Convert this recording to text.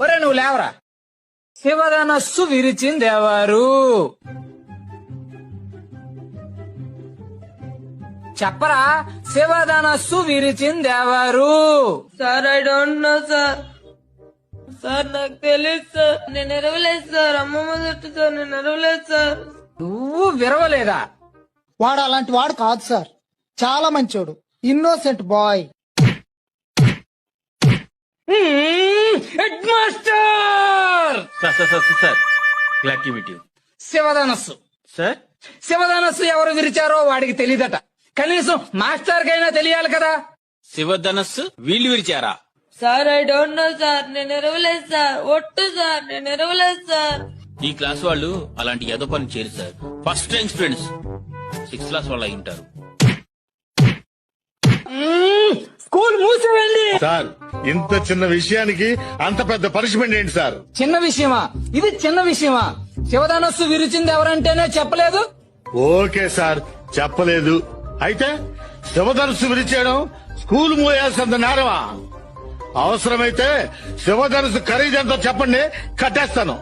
ఒరే నువ్వు లేవరా. శివధనస్సు విరిచిందెవరు? చెప్పరా, శివధనస్సు విరిచిందెవరు? Sir I don't know sir. Sir నాకు తెలియదు సార్. నేను ఎరవలేదు సార్. అమ్మమ్మ చుట్టూ సార్. నేను ఎరవలేదు సార్. నువ్వు విరవలేదా? వాడు అలాంటి వాడు కాదు సార్, చాలా మంచోడు, innocent boy. Head master sir glad to meet you. శివధనస్సు సార్ శివధనస్సు ఎవరు విరిచారో వాడికి తెలీదట. కనీసం మాస్టర్ కైనా తెలియాలి కదా. శివధనస్సు వీళ్ళు విరిచారా? Sir I don't know sir. నేను ఎరవలేదు సార్. ఒట్టు సార్. నేను ఎరవలేదు సార్. ఈ క్లాస్ వాళ్ళు అలాంటి ఏదో పని చేయరు sir. First rank students 6th class వాళ్ళు అయి ఉంటారు. స్కూల్ మూసి వెళ్ళి. సార్ ఇంత చిన్న విషయానికి అంత పెద్ద పనిష్మెంట్ ఏంటి సార్? చిన్న విషయమా ఇది? చిన్న విషయమా? శివధనస్సు విరిచింది ఎవరంటేనే చెప్పలేదు. ఓకే సార్, చెప్పలేదు. అయితే శివధనుసు విరిచేయడం స్కూల్ మూయాల్సినంత నేరమా? అవసరమైతే శివధనుసు ఖరీదెంతో చెప్పండి, కట్టేస్తాను.